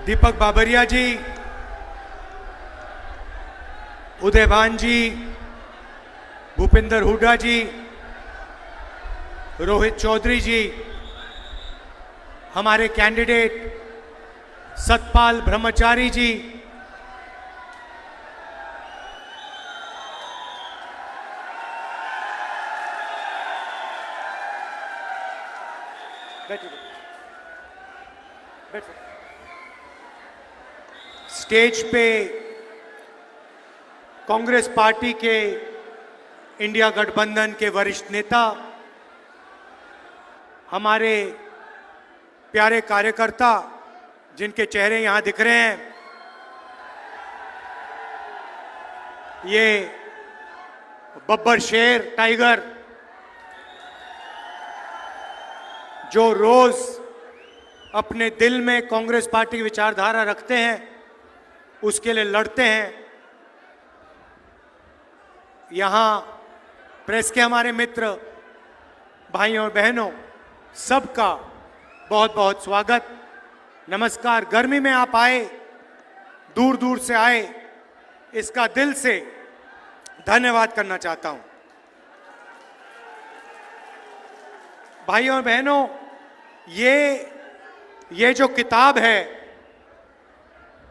दीपक बाबरिया जी, उदयभान जी, भूपिंदर हुड्डा जी, रोहित चौधरी जी, हमारे कैंडिडेट सतपाल ब्रह्मचारी जी, स्टेज पे कांग्रेस पार्टी के इंडिया गठबंधन के वरिष्ठ नेता, हमारे प्यारे कार्यकर्ता जिनके चेहरे यहां दिख रहे हैं, ये बब्बर शेर टाइगर जो रोज अपने दिल में कांग्रेस पार्टी की विचारधारा रखते हैं, उसके लिए लड़ते हैं। यहां प्रेस के हमारे मित्र, भाइयों और बहनों, सबका बहुत बहुत स्वागत, नमस्कार। गर्मी में आप आए, दूर दूर से आए, इसका दिल से धन्यवाद करना चाहता हूं। भाइयों और बहनों, ये जो किताब है,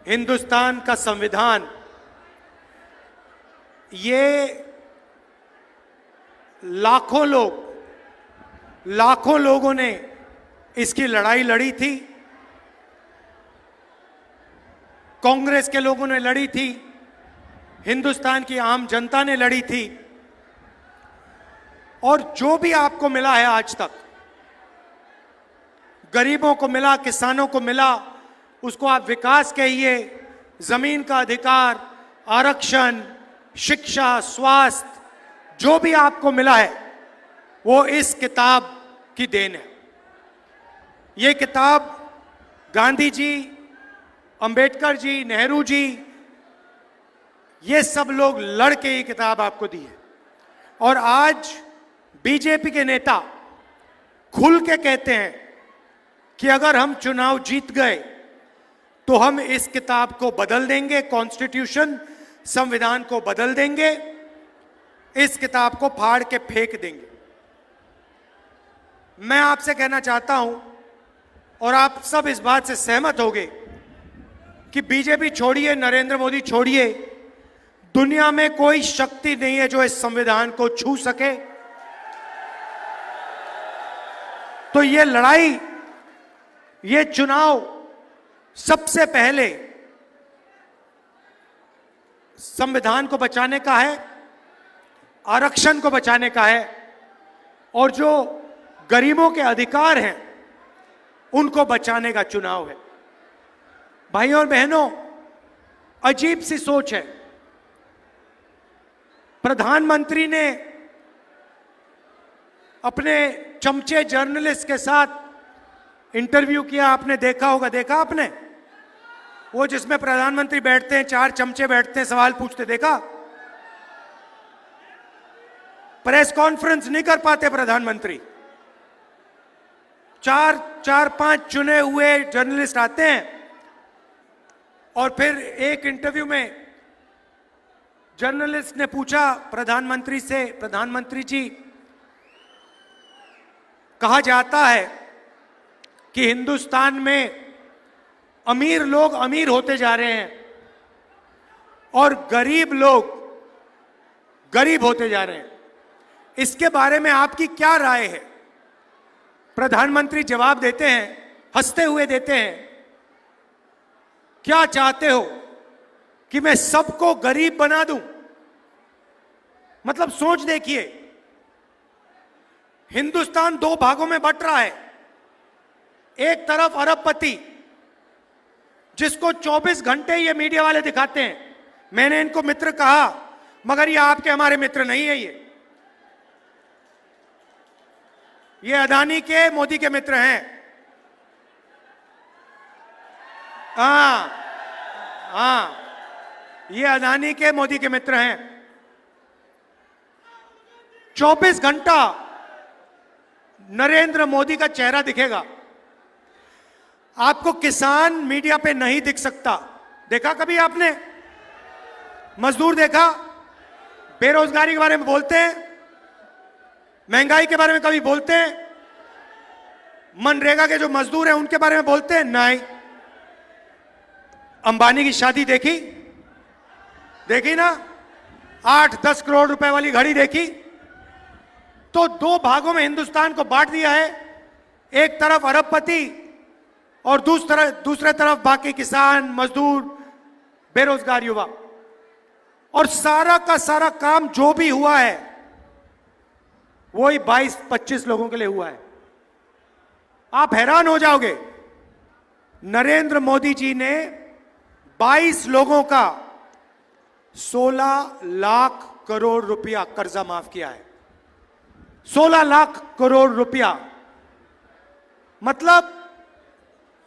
हिंदुस्तान का संविधान, ये लाखों लोगों ने इसकी लड़ाई लड़ी थी। कांग्रेस के लोगों ने लड़ी थी, हिंदुस्तान की आम जनता ने लड़ी थी, और जो भी आपको मिला है आज तक, गरीबों को मिला, किसानों को मिला, उसको आप विकास कहिए, जमीन का अधिकार, आरक्षण, शिक्षा, स्वास्थ्य, जो भी आपको मिला है वो इस किताब की देन है। ये किताब गांधी जी, अंबेडकर जी, नेहरू जी, ये सब लोग लड़ के ये किताब आपको दी है। और आज बीजेपी के नेता खुल के कहते हैं कि अगर हम चुनाव जीत गए तो हम इस किताब को बदल देंगे, कॉन्स्टिट्यूशन, संविधान को बदल देंगे, इस किताब को फाड़ के फेंक देंगे। मैं आपसे कहना चाहता हूं, और आप सब इस बात से सहमत होंगे, कि बीजेपी छोड़िए, नरेंद्र मोदी छोड़िए, दुनिया में कोई शक्ति नहीं है जो इस संविधान को छू सके। तो ये लड़ाई, ये चुनाव सबसे पहले संविधान को बचाने का है, आरक्षण को बचाने का है, और जो गरीबों के अधिकार हैं उनको बचाने का चुनाव है। भाइयों और बहनों, अजीब सी सोच है। प्रधानमंत्री ने अपने चमचे जर्नलिस्ट के साथ इंटरव्यू किया, आपने देखा होगा, देखा आपने? वो जिसमें प्रधानमंत्री बैठते हैं, 4 चमचे बैठते हैं, सवाल पूछते, देखा? प्रेस कॉन्फ्रेंस नहीं कर पाते प्रधानमंत्री, 4-5 चुने हुए जर्नलिस्ट आते हैं, और फिर एक इंटरव्यू में जर्नलिस्ट ने पूछा प्रधानमंत्री से, प्रधानमंत्री जी, कहा जाता है कि हिंदुस्तान में अमीर लोग अमीर होते जा रहे हैं और गरीब लोग गरीब होते जा रहे हैं, इसके बारे में आपकी क्या राय है? प्रधानमंत्री जवाब देते हैं, हंसते हुए देते हैं, क्या चाहते हो कि मैं सबको गरीब बना दूं? मतलब सोच देखिए, हिंदुस्तान 2 भागों में बंट रहा है। एक तरफ अरबपति, जिसको 24 घंटे ये मीडिया वाले दिखाते हैं, मैंने इनको मित्र कहा, मगर ये आपके हमारे मित्र नहीं है। ये अदानी के, मोदी के मित्र हैं। हाँ, ये अदानी के, मोदी के मित्र हैं। 24 घंटा नरेंद्र मोदी का चेहरा दिखेगा। आपको किसान मीडिया पे नहीं दिख सकता, देखा कभी आपने? मजदूर देखा? बेरोजगारी के बारे में बोलते हैं? महंगाई के बारे में कभी बोलते हैं? मनरेगा के जो मजदूर हैं उनके बारे में बोलते हैं? नहीं। अंबानी की शादी देखी? देखी ना? 8-10 करोड़ रुपए वाली घड़ी देखी? तो दो भागों में हिंदुस्तान को बांट दिया है, एक तरफ अरबपति और दूसरे तरफ बाकी किसान, मजदूर, बेरोजगार युवा। और सारा का सारा काम जो भी हुआ है वही 22-25 लोगों के लिए हुआ है। आप हैरान हो जाओगे, नरेंद्र मोदी जी ने 22 लोगों का 16 लाख करोड़ रुपया कर्जा माफ किया है। 16 लाख करोड़ रुपया, मतलब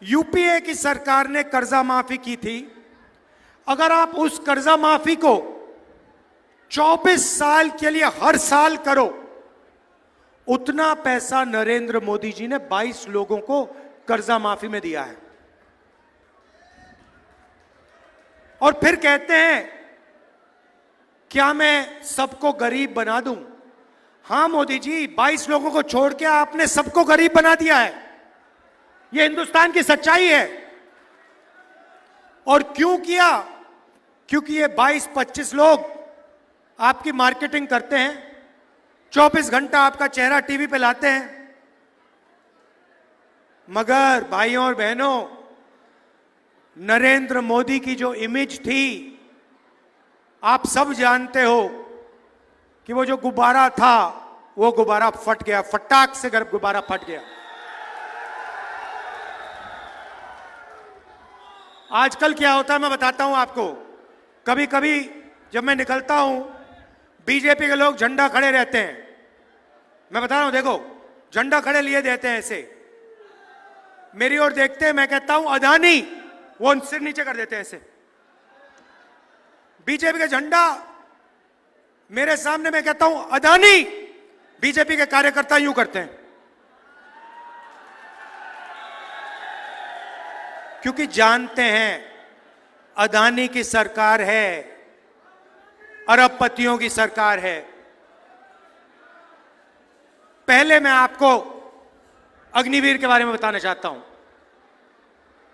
यूपीए की सरकार ने कर्जा माफी की थी। अगर आप उस कर्जा माफी को 24 साल के लिए हर साल करो, उतना पैसा नरेंद्र मोदी जी ने 22 लोगों को कर्जा माफी में दिया है। और फिर कहते हैं क्या मैं सबको गरीब बना दूं? हां मोदी जी, 22 लोगों को छोड़ के आपने सबको गरीब बना दिया है। यह हिंदुस्तान की सच्चाई है। और क्यों किया? क्योंकि ये 22-25 लोग आपकी मार्केटिंग करते हैं, 24 घंटा आपका चेहरा टीवी पे लाते हैं। मगर भाइयों और बहनों, नरेंद्र मोदी की जो इमेज थी, आप सब जानते हो कि वो जो गुब्बारा था, वो गुब्बारा फट गया, फटाक से गुब्बारा फट गया। आजकल क्या होता है मैं बताता हूं आपको। कभी कभी जब मैं निकलता हूं, बीजेपी के लोग झंडा खड़े रहते हैं। मैं बता रहा हूं, देखो झंडा खड़े लिए देते हैं ऐसे, मेरी ओर देखते हैं, मैं कहता हूं अदानी, वो सिर नीचे कर देते हैं ऐसे। बीजेपी का झंडा मेरे सामने, मैं कहता हूं अदानी, बीजेपी के कार्यकर्ता यूं करते हैं। क्योंकि जानते हैं अदानी की सरकार है, अरबपतियों की सरकार है। पहले मैं आपको अग्निवीर के बारे में बताना चाहता हूं।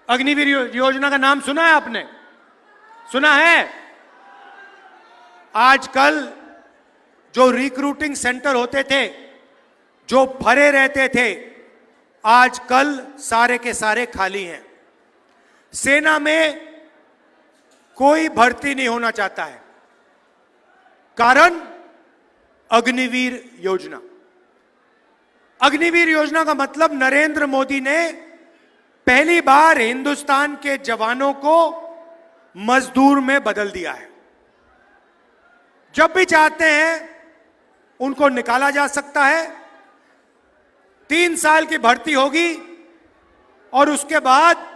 अग्निवीर योजना का नाम सुना है आपने? सुना है? आजकल जो रिक्रूटिंग सेंटर होते थे, जो भरे रहते थे, आजकल सारे के सारे खाली हैं। सेना में कोई भर्ती नहीं होना चाहता है। कारण अग्निवीर योजना। अग्निवीर योजना का मतलब नरेंद्र मोदी ने पहली बार हिंदुस्तान के जवानों को मजदूर में बदल दिया है। जब भी चाहते हैं उनको निकाला जा सकता है। 3 साल की भर्ती होगी और उसके बाद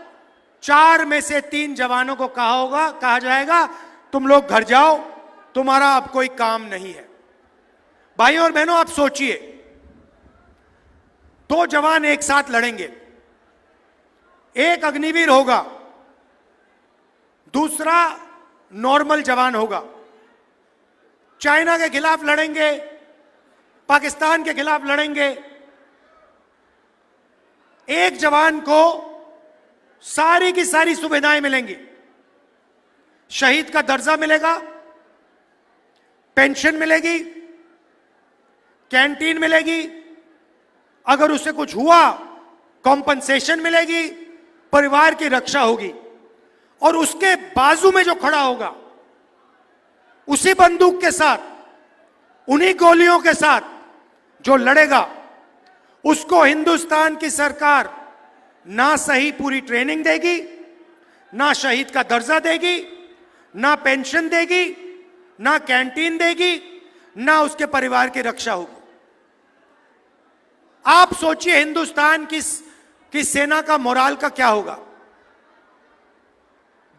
4 में से 3 जवानों को कहा जाएगा तुम लोग घर जाओ, तुम्हारा अब कोई काम नहीं है। भाइयों और बहनों, आप सोचिए, 2 जवान एक साथ लड़ेंगे, एक अग्निवीर होगा, दूसरा नॉर्मल जवान होगा। चाइना के खिलाफ लड़ेंगे, पाकिस्तान के खिलाफ लड़ेंगे। एक जवान को सारी की सारी सुविधाएं मिलेंगी। शहीद का दर्जा मिलेगा, पेंशन मिलेगी, कैंटीन मिलेगी, अगर उससे कुछ हुआ कॉम्पनसेशन मिलेगी, परिवार की रक्षा होगी। और उसके बाजू में जो खड़ा होगा, उसी बंदूक के साथ, उन्हीं गोलियों के साथ जो लड़ेगा, उसको हिंदुस्तान की सरकार ना सही पूरी ट्रेनिंग देगी, ना शहीद का दर्जा देगी, ना पेंशन देगी, ना कैंटीन देगी, ना उसके परिवार की रक्षा होगी। आप सोचिए हिंदुस्तान की सेना का मोराल का क्या होगा।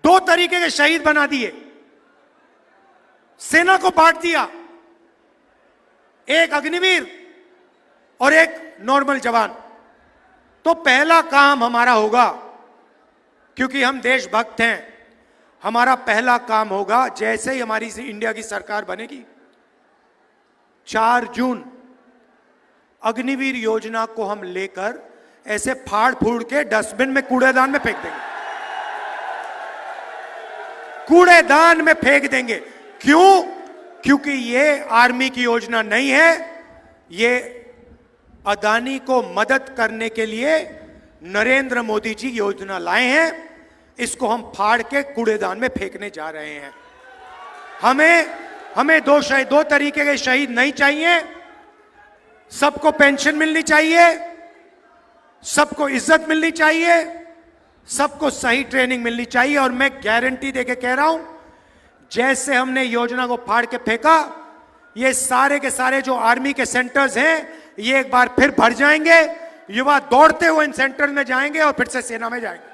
2 तरीके के शहीद बना दिए, सेना को बांट दिया, एक अग्निवीर और एक नॉर्मल जवान। तो पहला काम हमारा होगा क्योंकि हम देशभक्त हैं, हमारा पहला काम होगा, जैसे ही हमारी इंडिया की सरकार बनेगी, 4 जून अग्निवीर योजना को हम लेकर ऐसे फाड़ फूड़ के डस्टबिन में, कूड़ेदान में फेंक देंगे। कूड़ेदान में फेंक देंगे। क्यों? क्योंकि ये आर्मी की योजना नहीं है, ये अदानी को मदद करने के लिए नरेंद्र मोदी जी योजना लाए हैं। इसको हम फाड़ के कूड़ेदान में फेंकने जा रहे हैं। हमें दो तरीके के शहीद नहीं चाहिए। सबको पेंशन मिलनी चाहिए, सबको इज्जत मिलनी चाहिए, सबको सही ट्रेनिंग मिलनी चाहिए। और मैं गारंटी देके कह रहा हूं, जैसे हमने योजना को फाड़ के फेंका, ये सारे के सारे जो आर्मी के सेंटर्स हैं, ये एक बार फिर भर जाएंगे। युवा दौड़ते हुए इन सेंटर्स में जाएंगे और फिर से सेना में जाएंगे।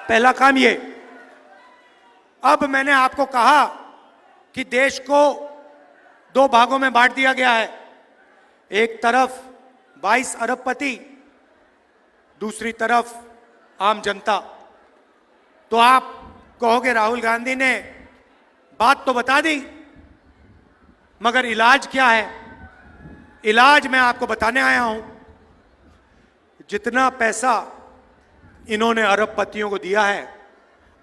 पहला काम ये। अब मैंने आपको कहा कि देश को 2 भागों में बांट दिया गया है। एक तरफ 22 अरबपति, दूसरी तरफ आम जनता। तो आप कहोगे राहुल गांधी ने बात तो बता दी, मगर इलाज क्या है? इलाज मैं आपको बताने आया हूं। जितना पैसा इन्होंने अरबपतियों को दिया है,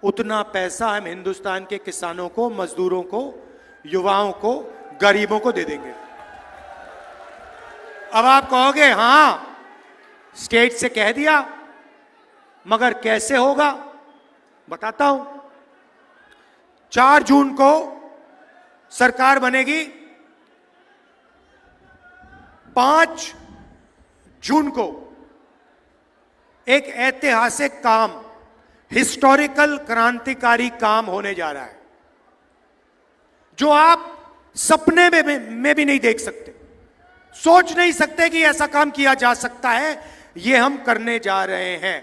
उतना पैसा हम हिंदुस्तान के किसानों को, मजदूरों को, युवाओं को, गरीबों को दे देंगे। अब आप कहोगे हां, स्टेट से कह दिया, मगर कैसे होगा? बताता हूं। 4 जून को सरकार बनेगी। 5 जून को एक ऐतिहासिक काम, हिस्टोरिकल, क्रांतिकारी काम होने जा रहा है, जो आप सपने में भी नहीं देख सकते, सोच नहीं सकते कि ऐसा काम किया जा सकता है। ये हम करने जा रहे हैं।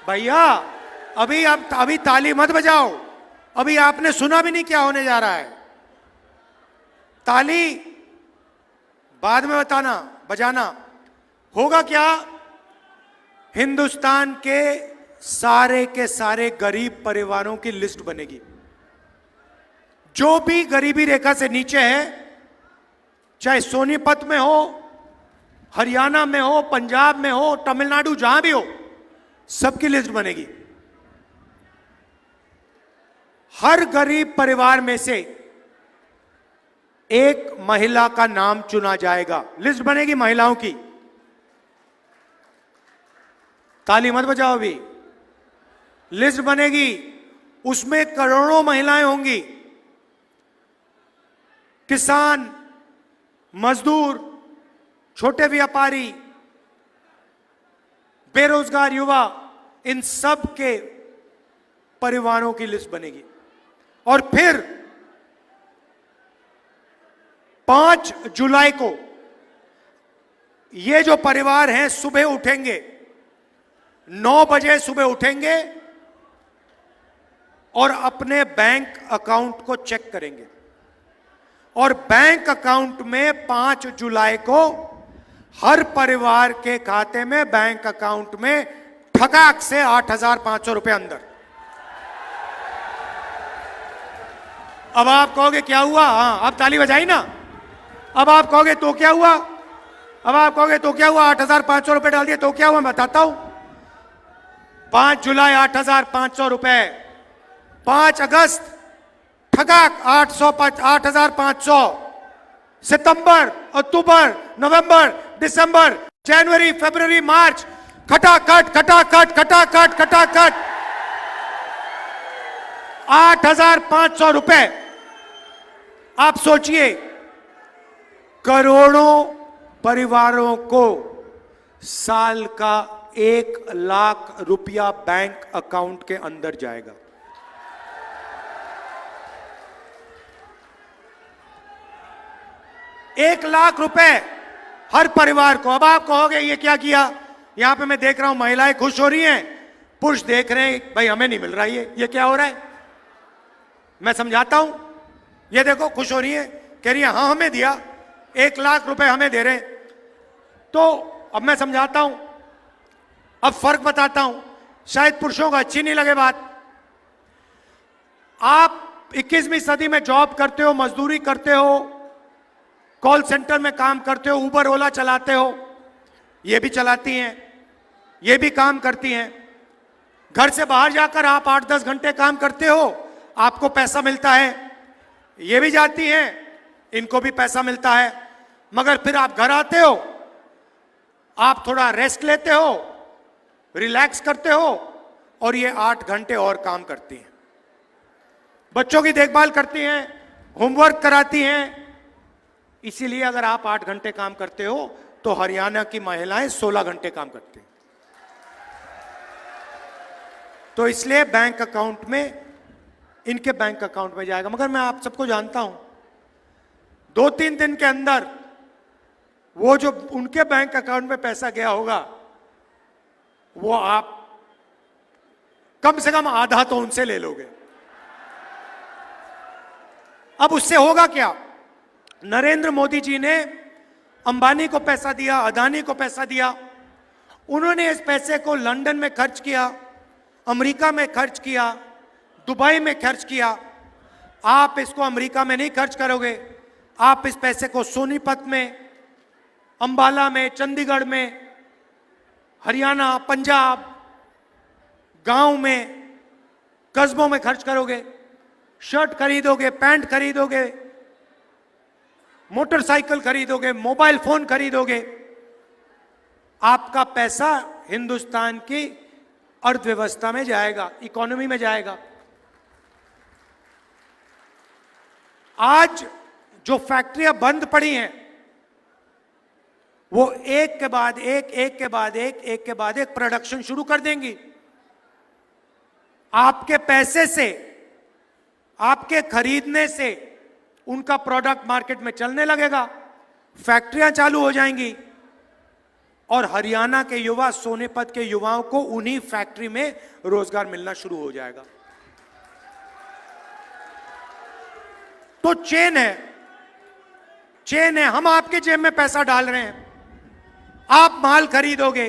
भैया अभी ताली मत बजाओ, अभी आपने सुना भी नहीं क्या होने जा रहा है। ताली बाद में बजाना। होगा क्या? हिंदुस्तान के सारे गरीब परिवारों की लिस्ट बनेगी। जो भी गरीबी रेखा से नीचे है, चाहे सोनीपत में हो, हरियाणा में हो, पंजाब में हो, तमिलनाडु, जहां भी हो, सबकी लिस्ट बनेगी। हर गरीब परिवार में से एक महिला का नाम चुना जाएगा। लिस्ट बनेगी महिलाओं की। ताली मत बजाओ अभी। लिस्ट बनेगी, उसमें करोड़ों महिलाएं होंगी। किसान, मजदूर, छोटे व्यापारी, बेरोजगार युवा, इन सब के परिवारों की लिस्ट बनेगी। और फिर 5 जुलाई को ये जो परिवार हैं, सुबह उठेंगे, 9 बजे सुबह उठेंगे और अपने बैंक अकाउंट को चेक करेंगे। और बैंक अकाउंट में 5 जुलाई को हर परिवार के खाते में, बैंक अकाउंट में ठकाक से 8,500 रुपए अंदर। अब आप कहोगे क्या हुआ? हाँ, अब ताली बजाई ना। अब आप कहोगे तो क्या हुआ? 8,500 रुपए डाल दिए तो क्या हुआ? मैं बताता हूं। 5 जुलाई 8,500 रुपए, 5 अगस्त ठगाक 8,500, सितंबर, अक्टूबर, नवंबर, दिसंबर, जनवरी, फरवरी, मार्च, खटाखट 8,500 रुपए। आप सोचिए, करोड़ों परिवारों को साल का 1 लाख रुपया बैंक अकाउंट के अंदर जाएगा। एक लाख रुपए हर परिवार को। अब आप कहोगे ये क्या किया? यहां पे मैं देख रहा हूं महिलाएं खुश हो रही हैं, पुरुष देख रहे हैं भाई हमें नहीं मिल रहा ये क्या हो रहा है। मैं समझाता हूं। ये देखो खुश हो रही है, कह रही है हाँ हमें दिया, 1 लाख रुपए हमें दे रहे हैं। तो अब मैं समझाता हूं। अब फर्क बताता हूं, शायद पुरुषों को अच्छी नहीं लगे बात। आप 21वीं सदी में जॉब करते हो, मजदूरी करते हो, कॉल सेंटर में काम करते हो, उबर ओला चलाते हो, ये भी चलाती हैं, ये भी काम करती हैं। घर से बाहर जाकर आप 8-10 घंटे काम करते हो, आपको पैसा मिलता है। ये भी जाती हैं, इनको भी पैसा मिलता है। मगर फिर आप घर आते हो, आप थोड़ा रेस्ट लेते हो, रिलैक्स करते हो, और ये 8 घंटे और काम करती हैं। बच्चों की देखभाल करती हैं, होमवर्क कराती हैं। इसीलिए अगर आप 8 घंटे काम करते हो तो हरियाणा की महिलाएं 16 घंटे काम करती हैं। तो इसलिए बैंक अकाउंट में, इनके बैंक अकाउंट में जाएगा। मगर मैं आप सबको जानता हूं, 2-3 दिन के अंदर वो जो उनके बैंक अकाउंट में पैसा गया होगा, वो आप कम से कम आधा तो उनसे ले लोगे। अब उससे होगा क्या? नरेंद्र मोदी जी ने अंबानी को पैसा दिया, अदानी को पैसा दिया। उन्होंने इस पैसे को लंदन में खर्च किया, अमेरिका में खर्च किया, दुबई में खर्च किया। आप इसको अमेरिका में नहीं खर्च करोगे, आप इस पैसे को सोनीपत में, अंबाला में, चंडीगढ़ में, हरियाणा, पंजाब, गांव में, कस्बों में खर्च करोगे। शर्ट खरीदोगे, पैंट खरीदोगे, मोटरसाइकिल खरीदोगे, मोबाइल फोन खरीदोगे। आपका पैसा हिंदुस्तान की अर्थव्यवस्था में जाएगा, इकोनॉमी में जाएगा। आज जो फैक्ट्रियां बंद पड़ी हैं, वो एक के बाद एक, एक के बाद एक, एक के बाद एक प्रोडक्शन शुरू कर देंगी। आपके पैसे से, आपके खरीदने से उनका प्रोडक्ट मार्केट में चलने लगेगा, फैक्ट्रियां चालू हो जाएंगी, और हरियाणा के युवा, सोनीपत के युवाओं को उन्हीं फैक्ट्री में रोजगार मिलना शुरू हो जाएगा। तो चेन है, चेन है। हम आपके जेब में पैसा डाल रहे हैं, आप माल खरीदोगे,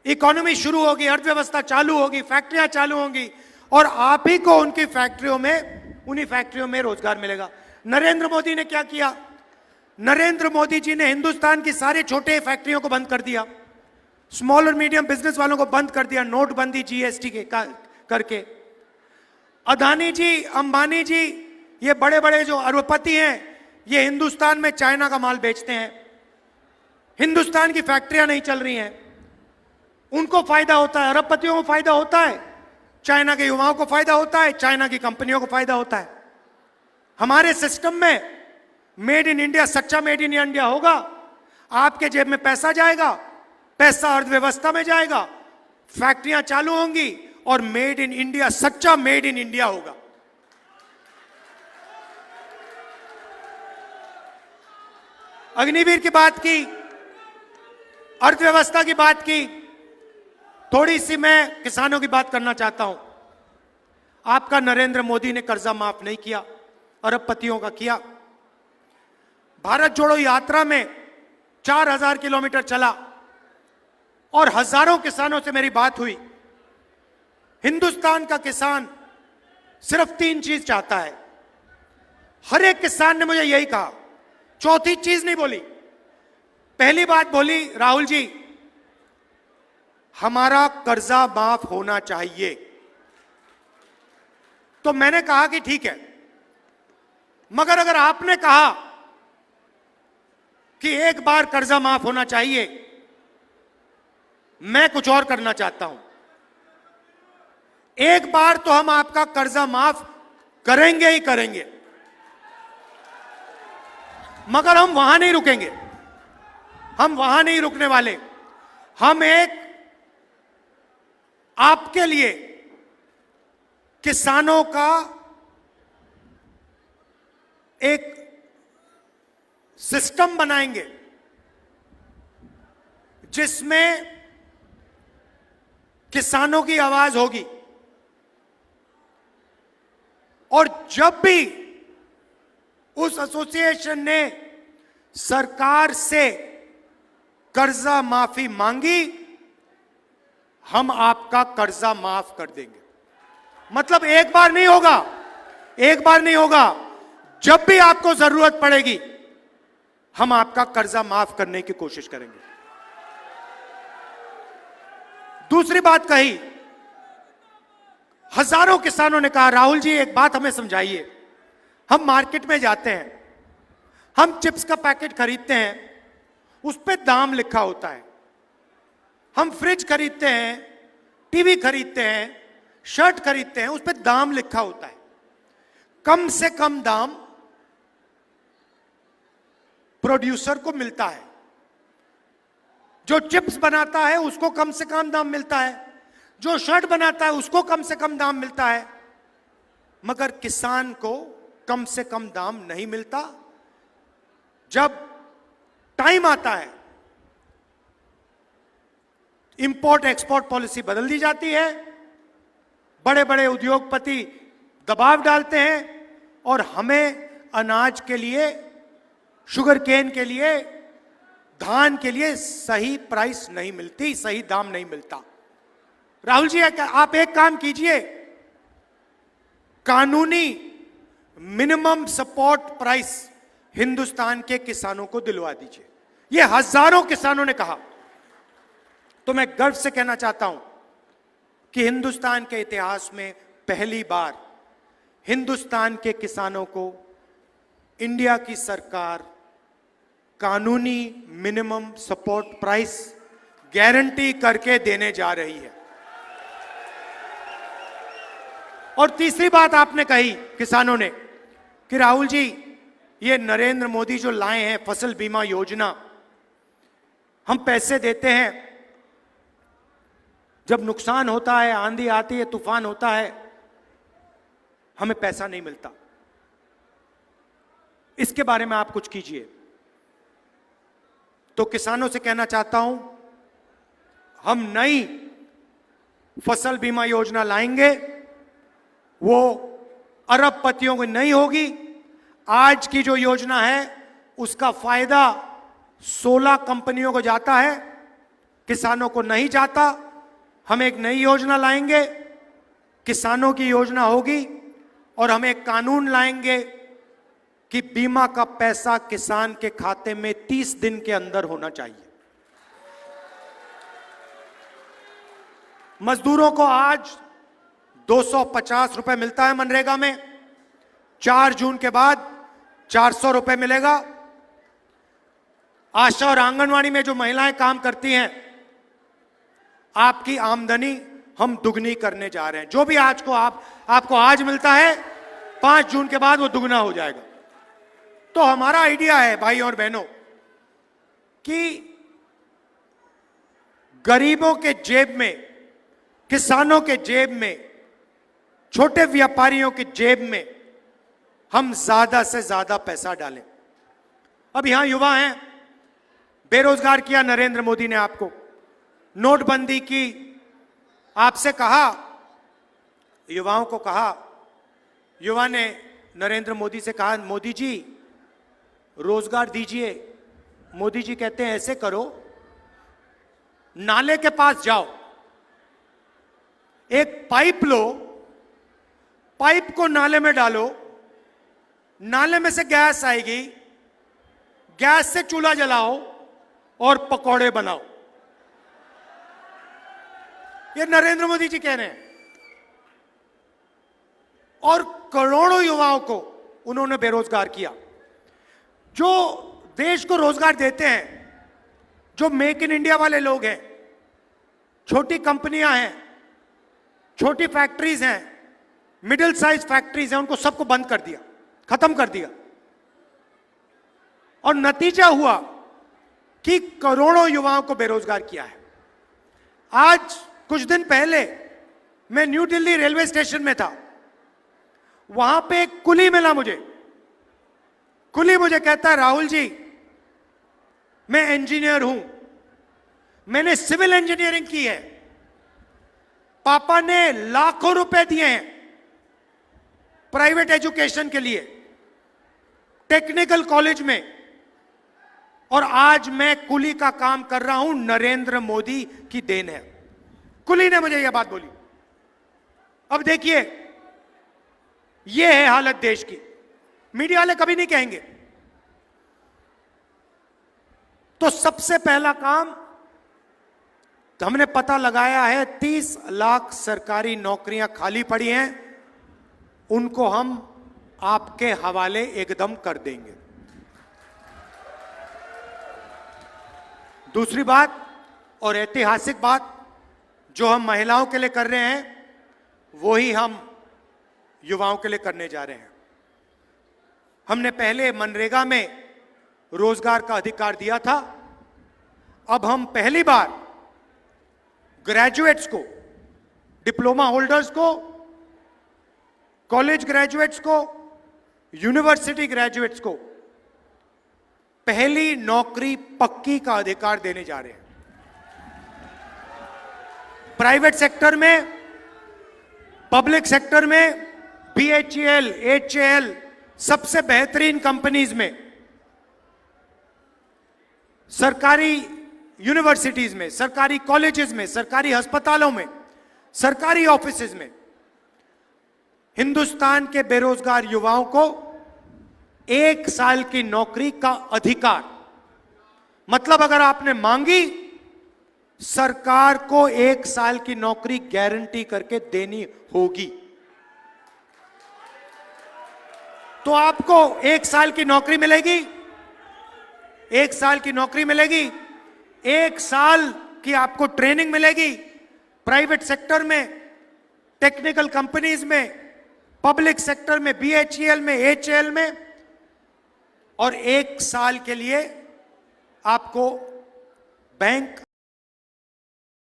इकोनॉमी शुरू होगी, अर्थव्यवस्था चालू होगी, फैक्ट्रियां चालू होंगी, और आप ही को उनकी फैक्ट्रियों में, उन्हीं फैक्ट्रियों में रोजगार मिलेगा। नरेंद्र मोदी ने क्या किया? नरेंद्र मोदी जी ने हिंदुस्तान की सारे छोटे फैक्ट्रियों को बंद कर दिया, स्मॉल और मीडियम बिजनेस वालों को बंद कर दिया, नोटबंदी, जीएसटी के करके। अदानी जी, अंबानी जी, ये बड़े बड़े जो अरबपति हैं, ये हिंदुस्तान में चाइना का माल बेचते हैं। हिंदुस्तान की फैक्ट्रियां नहीं चल रही हैं, उनको फायदा होता है, अरबपतियों को फायदा होता है, चाइना के युवाओं को फायदा होता है, चाइना की कंपनियों को फायदा होता है। हमारे सिस्टम में मेड इन इंडिया, सच्चा मेड इन इंडिया होगा, आपके जेब में पैसा जाएगा, पैसा अर्थव्यवस्था में जाएगा, फैक्ट्रियां चालू होंगी, और मेड इन इंडिया, सच्चा मेड इन इंडिया होगा। अग्निवीर की बात की, अर्थव्यवस्था की बात की, थोड़ी सी मैं किसानों की बात करना चाहता हूं। आपका नरेंद्र मोदी ने कर्जा माफ नहीं किया, अरबपतियों का किया। भारत जोड़ो यात्रा में 4000 किलोमीटर चला, और हजारों किसानों से मेरी बात हुई। हिंदुस्तान का किसान सिर्फ 3 चीज चाहता है। हर एक किसान ने मुझे यही कहा, चौथी चीज नहीं बोली। पहली बात बोली, राहुल जी, हमारा कर्जा माफ होना चाहिए। तो मैंने कहा कि ठीक है, मगर अगर आपने कहा कि एक बार कर्जा माफ होना चाहिए, मैं कुछ और करना चाहता हूं। एक बार तो हम आपका कर्जा माफ करेंगे ही करेंगे, मगर हम वहां नहीं रुकेंगे, हम वहां नहीं रुकने वाले। हम एक आपके लिए किसानों का एक सिस्टम बनाएंगे, जिसमें किसानों की आवाज होगी, और जब भी उस एसोसिएशन ने सरकार से कर्जा माफी मांगी, हम आपका कर्जा माफ कर देंगे। मतलब एक बार नहीं होगा, एक बार नहीं होगा, जब भी आपको जरूरत पड़ेगी हम आपका कर्जा माफ करने की कोशिश करेंगे। दूसरी बात कही, हजारों किसानों ने कहा राहुल जी एक बात हमें समझाइए, हम मार्केट में जाते हैं, हम चिप्स का पैकेट खरीदते हैं, उस पे दाम लिखा होता है, हम फ्रिज खरीदते हैं, टीवी खरीदते हैं, शर्ट खरीदते हैं, उस पे दाम लिखा होता है। कम से कम दाम प्रोड्यूसर को मिलता है, जो चिप्स बनाता है उसको कम से कम दाम मिलता है, जो शर्ट बनाता है उसको कम से कम दाम मिलता है, मगर किसान को कम से कम दाम नहीं मिलता। जब टाइम आता है इंपोर्ट एक्सपोर्ट पॉलिसी बदल दी जाती है, बड़े बड़े उद्योगपति दबाव डालते हैं और हमें अनाज के लिए, शुगर केन के लिए, धान के लिए सही प्राइस नहीं मिलती, सही दाम नहीं मिलता। राहुल जी आप एक काम कीजिए, कानूनी मिनिमम सपोर्ट प्राइस हिंदुस्तान के किसानों को दिलवा दीजिए। ये हजारों किसानों ने कहा। तो मैं गर्व से कहना चाहता हूं कि हिंदुस्तान के इतिहास में पहली बार हिंदुस्तान के किसानों को इंडिया की सरकार कानूनी मिनिमम सपोर्ट प्राइस गारंटी करके देने जा रही है। और तीसरी बात आपने कही किसानों ने कि राहुल जी ये नरेंद्र मोदी जो लाए हैं फसल बीमा योजना, हम पैसे देते हैं, जब नुकसान होता है, आंधी आती है, तूफान होता है, हमें पैसा नहीं मिलता। इसके बारे में आप कुछ कीजिए। तो किसानों से कहना चाहता हूं, हम नई फसल बीमा योजना लाएंगे, वो अरबपतियों को नहीं होगी। आज की जो योजना है उसका फायदा 16 कंपनियों को जाता है, किसानों को नहीं जाता। हम एक नई योजना लाएंगे, किसानों की योजना होगी, और हम एक कानून लाएंगे कि बीमा का पैसा किसान के खाते में 30 दिन के अंदर होना चाहिए। मजदूरों को आज 250 रुपए मिलता है मनरेगा में, 4 जून के बाद 400 रुपए मिलेगा। आशा और आंगनवाड़ी में जो महिलाएं काम करती हैं, आपकी आमदनी हम दुगनी करने जा रहे हैं। जो भी आज को आपको आज मिलता है, 5 जून के बाद वो दुगना हो जाएगा। तो हमारा आइडिया है भाई और बहनों कि गरीबों के जेब में, किसानों के जेब में, छोटे व्यापारियों की जेब में हम ज्यादा से ज्यादा पैसा डालें। अब यहां युवा हैं, बेरोजगार किया नरेंद्र मोदी ने आपको, नोटबंदी की, आपसे कहा, युवाओं को कहा, युवा ने नरेंद्र मोदी से कहा मोदी जी रोजगार दीजिए। मोदी जी कहते हैं ऐसे करो, नाले के पास जाओ, एक पाइप लो, पाइप को नाले में डालो, नाले में से गैस आएगी, गैस से चूल्हा जलाओ और पकौड़े बनाओ। ये नरेंद्र मोदी जी कह रहे हैं। और करोड़ों युवाओं को उन्होंने बेरोजगार किया। जो देश को रोजगार देते हैं, जो मेक इन इंडिया वाले लोग हैं, छोटी कंपनियां हैं, छोटी फैक्ट्रीज हैं, मिडिल साइज फैक्ट्रीज हैं, उनको सबको बंद कर दिया, खत्म कर दिया। और नतीजा हुआ कि करोड़ों युवाओं को बेरोजगार किया है। आज कुछ दिन पहले मैं न्यू दिल्ली रेलवे स्टेशन में था, वहां पे एक कुली मिला मुझे। कुली मुझे कहता है राहुल जी मैं इंजीनियर हूं, मैंने सिविल इंजीनियरिंग की है, पापा ने लाखों रुपए दिए हैं प्राइवेट एजुकेशन के लिए टेक्निकल कॉलेज में, और आज मैं कुली का काम कर रहा हूं, नरेंद्र मोदी की देन है। कुली ने मुझे यह बात बोली। अब देखिए, यह है हालत देश की। मीडिया वाले कभी नहीं कहेंगे। तो सबसे पहला काम तो हमने पता लगाया है, 30 लाख सरकारी नौकरियां खाली पड़ी हैं, उनको हम आपके हवाले एकदम कर देंगे। दूसरी बात और ऐतिहासिक बात जो हम महिलाओं के लिए कर रहे हैं, वही हम युवाओं के लिए करने जा रहे हैं। हमने पहले मनरेगा में रोजगार का अधिकार दिया था। अब हम पहली बार ग्रेजुएट्स को, डिप्लोमा होल्डर्स को, कॉलेज ग्रेजुएट्स को, यूनिवर्सिटी ग्रेजुएट्स को पहली नौकरी पक्की का अधिकार देने जा रहे हैं। प्राइवेट सेक्टर में, पब्लिक सेक्टर में, BHEL, HAL सबसे बेहतरीन कंपनीज में, सरकारी यूनिवर्सिटीज में, सरकारी कॉलेजेस में, सरकारी अस्पतालों में, सरकारी ऑफिसेज में हिंदुस्तान के बेरोजगार युवाओं को 1 साल की नौकरी का अधिकार, मतलब अगर आपने मांगी, सरकार को 1 साल की नौकरी गारंटी करके देनी होगी। तो आपको 1 साल की नौकरी मिलेगी, 1 साल की नौकरी मिलेगी, 1 साल की आपको ट्रेनिंग मिलेगी प्राइवेट सेक्टर में, टेक्निकल कंपनीज में, पब्लिक सेक्टर में, BHEL में, HAL में, और 1 साल के लिए आपको बैंक